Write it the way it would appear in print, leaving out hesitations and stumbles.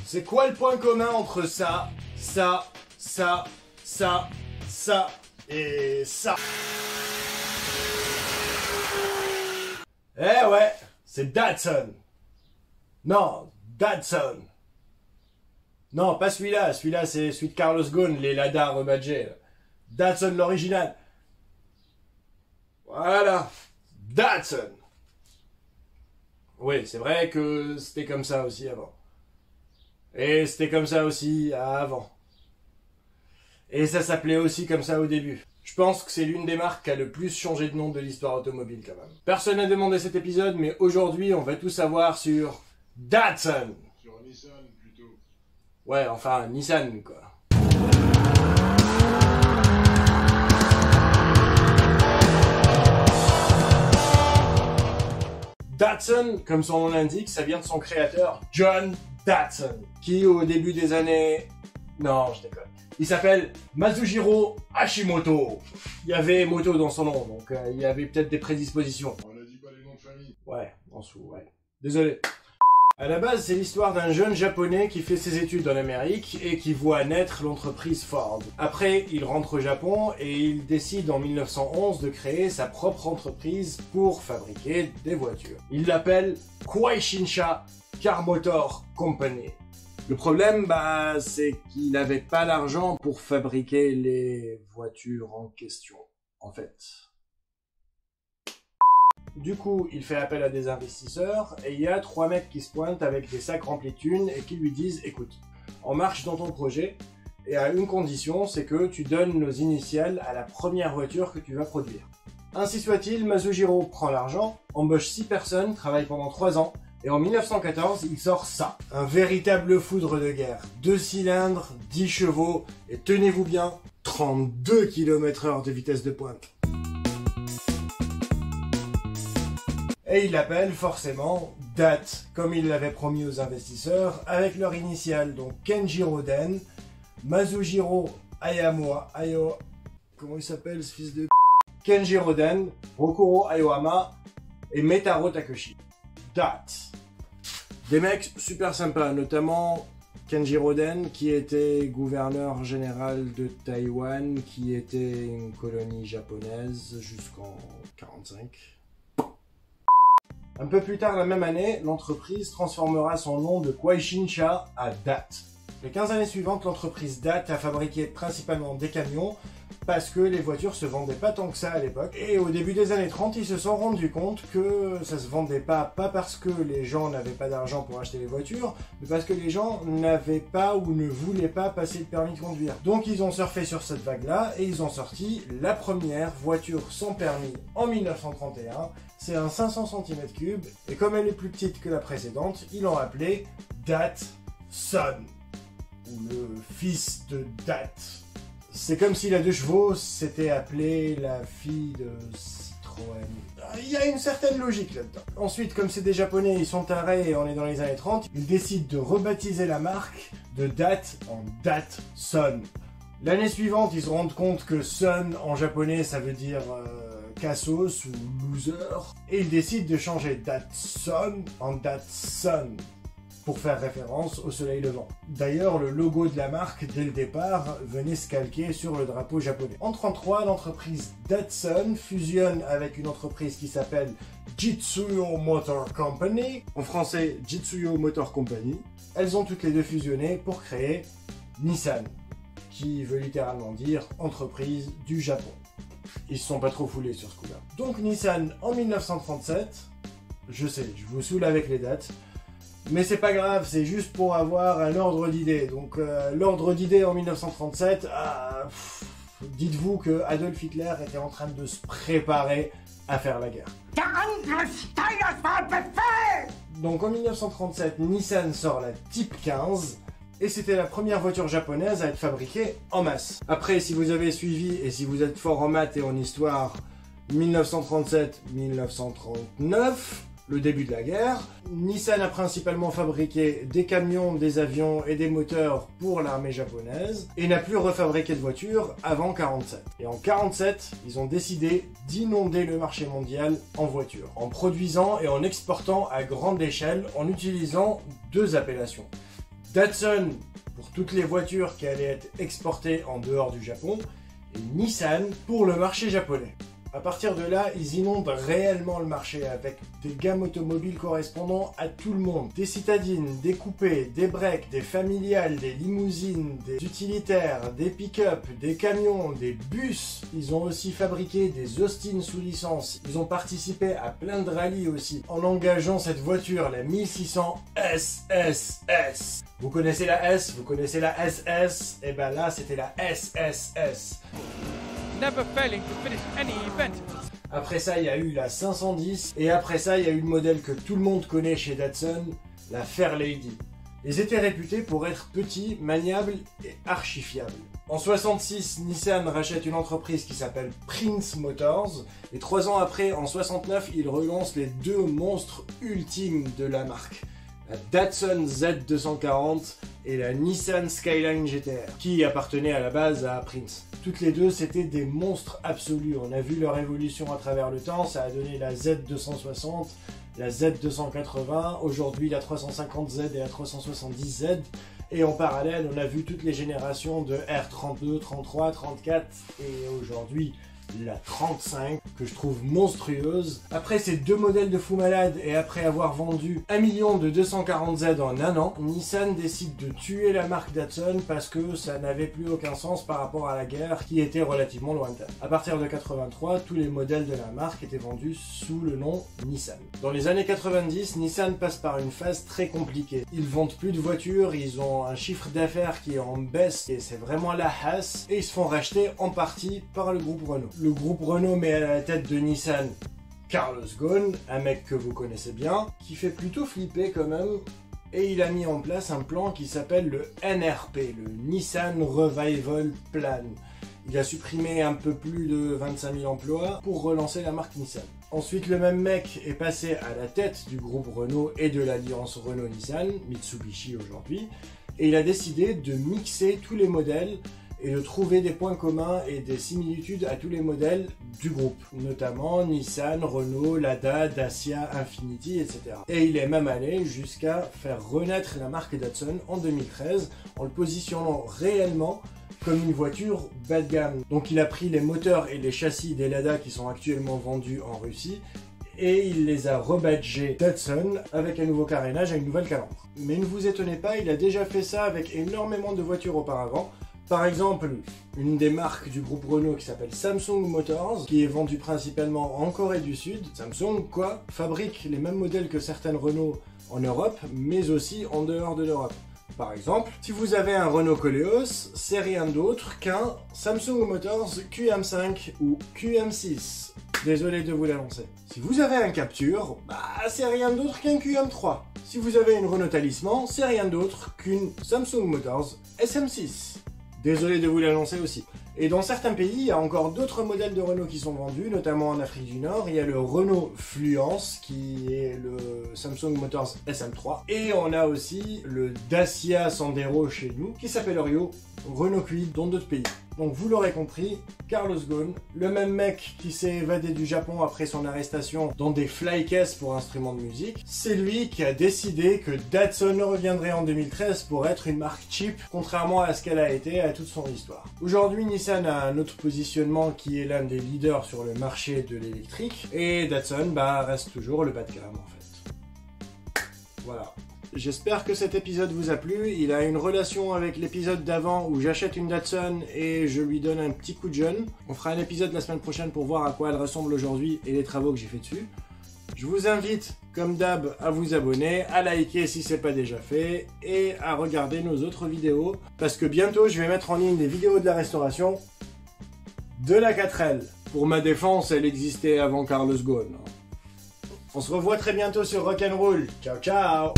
C'est quoi le point commun entre ça et ça? Eh ouais, c'est Datsun. Non, Datsun. Non, pas celui-là. Celui-là, c'est celui de Carlos Ghosn, les Lada rebadgés. Datsun l'original. Voilà. Datsun. Oui, c'est vrai que c'était comme ça aussi avant. Et c'était comme ça aussi avant. Et ça s'appelait aussi comme ça au début. Je pense que c'est l'une des marques qui a le plus changé de nom de l'histoire automobile quand même. Personne n'a demandé cet épisode, mais aujourd'hui on va tout savoir sur Datsun. Sur Nissan plutôt. Ouais, enfin Nissan quoi. Datsun, comme son nom l'indique, ça vient de son créateur, John Datsun, qui au début des années... Non, je déconne. Il s'appelle Masujiro Hashimoto. Il y avait moto dans son nom, donc il y avait peut-être des prédispositions. On n'a dit pas les noms de famille. Ouais, en dessous, ouais. Désolé. À la base, c'est l'histoire d'un jeune japonais qui fait ses études en Amérique et qui voit naître l'entreprise Ford. Après, il rentre au Japon et il décide en 1911 de créer sa propre entreprise pour fabriquer des voitures. Il l'appelle Kwaishinsha Car Motor Company. Le problème, c'est qu'il n'avait pas l'argent pour fabriquer les voitures en question, en fait. Du coup, il fait appel à des investisseurs et il y a 3 mecs qui se pointent avec des sacs remplis de thunes et qui lui disent « Écoute, on marche dans ton projet et à une condition, c'est que tu donnes nos initiales à la première voiture que tu vas produire. » Ainsi soit-il, Masujiro prend l'argent, embauche 6 personnes, travaille pendant 3 ans et en 1914, il sort ça. Un véritable foudre de guerre. 2 cylindres, 10 chevaux et tenez-vous bien, 32 km/h de vitesse de pointe. Et il l'appelle forcément DAT, comme il l'avait promis aux investisseurs, avec leur initiale, donc Kenjiro Den, Masujiro Ayamoa, comment il s'appelle ce fils de Kenjiro Den, Rokuro Aoyama et Metaro Takeshi. DAT. Des mecs super sympas, notamment Kenjiro Den, qui était gouverneur général de Taïwan, qui était une colonie japonaise jusqu'en 1945. Un peu plus tard la même année, l'entreprise transformera son nom de Kwaishinsha à DAT. Les 15 années suivantes, l'entreprise DAT a fabriqué principalement des camions parce que les voitures se vendaient pas tant que ça à l'époque. Et au début des années 30, ils se sont rendus compte que ça se vendait pas parce que les gens n'avaient pas d'argent pour acheter les voitures, mais parce que les gens n'avaient pas ou ne voulaient pas passer le permis de conduire. Donc ils ont surfé sur cette vague-là et ils ont sorti la première voiture sans permis en 1931. C'est un 500 cm3 et comme elle est plus petite que la précédente, ils l'ont appelée Datsun, ou le fils de Dat. C'est comme si la 2 chevaux s'était appelée la fille de Citroën. Il y a une certaine logique là-dedans. Ensuite, comme c'est des Japonais, ils sont tarés et on est dans les années 30, ils décident de rebaptiser la marque de Dat en Datsun. L'année suivante, ils se rendent compte que Sun en japonais ça veut dire cassos ou loser. Et ils décident de changer Datsun en Datsun pour faire référence au soleil levant. D'ailleurs, le logo de la marque, dès le départ, venait se calquer sur le drapeau japonais. En 1933, l'entreprise Datsun fusionne avec une entreprise qui s'appelle Jitsuyo Motor Company, en français Jitsuyo Motor Company. Elles ont toutes les deux fusionné pour créer Nissan, qui veut littéralement dire entreprise du Japon. Ils se sont pas trop foulés sur ce coup-là. Donc Nissan en 1937, je sais, je vous saoule avec les dates, mais c'est pas grave, c'est juste pour avoir un ordre d'idée. Donc l'ordre d'idée en 1937, dites-vous que Adolf Hitler était en train de se préparer à faire la guerre. Donc en 1937, Nissan sort la Type 15, et c'était la première voiture japonaise à être fabriquée en masse. Après, si vous avez suivi, et si vous êtes fort en maths et en histoire, 1937-1939, le début de la guerre, Nissan a principalement fabriqué des camions, des avions et des moteurs pour l'armée japonaise, et n'a plus refabriqué de voitures avant 1947. Et en 1947, ils ont décidé d'inonder le marché mondial en voitures, en produisant et en exportant à grande échelle en utilisant 2 appellations. Datsun pour toutes les voitures qui allaient être exportées en dehors du Japon, et Nissan pour le marché japonais. À partir de là, ils inondent réellement le marché avec des gammes automobiles correspondant à tout le monde. Des citadines, des coupés, des breaks, des familiales, des limousines, des utilitaires, des pick-up, des camions, des bus. Ils ont aussi fabriqué des Austin sous licence. Ils ont participé à plein de rallyes aussi, en engageant cette voiture, la 1600 SSS. Vous connaissez la S, vous connaissez la SS, et ben là c'était la SSS. Never failing to finish any event. Après ça, il y a eu la 510, et après ça, il y a eu le modèle que tout le monde connaît chez Datsun, la Fairlady. Ils étaient réputés pour être petits, maniables et archi-fiables. En 66, Nissan rachète une entreprise qui s'appelle Prince Motors, et 3 ans après, en 69, ils relancent les deux monstres ultimes de la marque. La Datsun Z240 et la Nissan Skyline GTR, qui appartenaient à la base à Prince. Toutes les deux, c'était des monstres absolus. On a vu leur évolution à travers le temps, ça a donné la Z260, la Z280, aujourd'hui la 350Z et la 370Z. Et en parallèle, on a vu toutes les générations de R32, 33, 34 et aujourd'hui la 35, que je trouve monstrueuse. Après ces deux modèles de fou malade et après avoir vendu 1 million de 240Z en un an, Nissan décide de tuer la marque Datsun parce que ça n'avait plus aucun sens par rapport à la guerre qui était relativement lointaine. À partir de 83, tous les modèles de la marque étaient vendus sous le nom Nissan. Dans les années 90, Nissan passe par une phase très compliquée. Ils vendent plus de voitures, ils ont un chiffre d'affaires qui est en baisse et c'est vraiment la hasse, et ils se font racheter en partie par le groupe Renault. Le groupe Renault met à la tête de Nissan Carlos Ghosn, un mec que vous connaissez bien, qui fait plutôt flipper quand même, et il a mis en place un plan qui s'appelle le NRP, le Nissan Revival Plan. Il a supprimé un peu plus de 25 000 emplois pour relancer la marque Nissan. Ensuite, le même mec est passé à la tête du groupe Renault et de l'alliance Renault-Nissan, Mitsubishi aujourd'hui, et il a décidé de mixer tous les modèles et de trouver des points communs et des similitudes à tous les modèles du groupe, notamment Nissan, Renault, Lada, Dacia, Infiniti, etc. Et il est même allé jusqu'à faire renaître la marque Datsun en 2013 en le positionnant réellement comme une voiture bas de gamme. Donc il a pris les moteurs et les châssis des Lada qui sont actuellement vendus en Russie et il les a rebadgés Datsun avec un nouveau carénage et une nouvelle calandre. Mais ne vous étonnez pas, il a déjà fait ça avec énormément de voitures auparavant. Par exemple, une des marques du groupe Renault qui s'appelle Samsung Motors, qui est vendue principalement en Corée du Sud. Samsung, fabrique les mêmes modèles que certaines Renault en Europe, mais aussi en dehors de l'Europe. Par exemple, si vous avez un Renault Koleos, c'est rien d'autre qu'un Samsung Motors QM5 ou QM6. Désolé de vous l'annoncer. Si vous avez un Capture, c'est rien d'autre qu'un QM3. Si vous avez une Renault Talisman, c'est rien d'autre qu'une Samsung Motors SM6. Désolé de vous l'annoncer aussi. Et dans certains pays, il y a encore d'autres modèles de Renault qui sont vendus, notamment en Afrique du Nord. Il y a le Renault Fluence, qui est le Samsung Motors SM3. Et on a aussi le Dacia Sandero chez nous, qui s'appelle Orio, Renault Kwid dans d'autres pays. Donc vous l'aurez compris, Carlos Ghosn, le même mec qui s'est évadé du Japon après son arrestation dans des flycases pour instruments de musique, c'est lui qui a décidé que Datsun reviendrait en 2013 pour être une marque cheap, contrairement à ce qu'elle a été à toute son histoire. Aujourd'hui, Nissan a un autre positionnement qui est l'un des leaders sur le marché de l'électrique, et Datsun reste toujours le bas de gamme en fait. Voilà. J'espère que cet épisode vous a plu. Il a une relation avec l'épisode d'avant où j'achète une Datsun et je lui donne un petit coup de jeune. On fera un épisode la semaine prochaine pour voir à quoi elle ressemble aujourd'hui et les travaux que j'ai fait dessus. Je vous invite, comme d'hab, à vous abonner, à liker si c'est pas déjà fait et à regarder nos autres vidéos parce que bientôt je vais mettre en ligne des vidéos de la restauration de la 4L. Pour ma défense, elle existait avant Carlos Ghosn. On se revoit très bientôt sur Rock'n'Roll. Ciao ciao.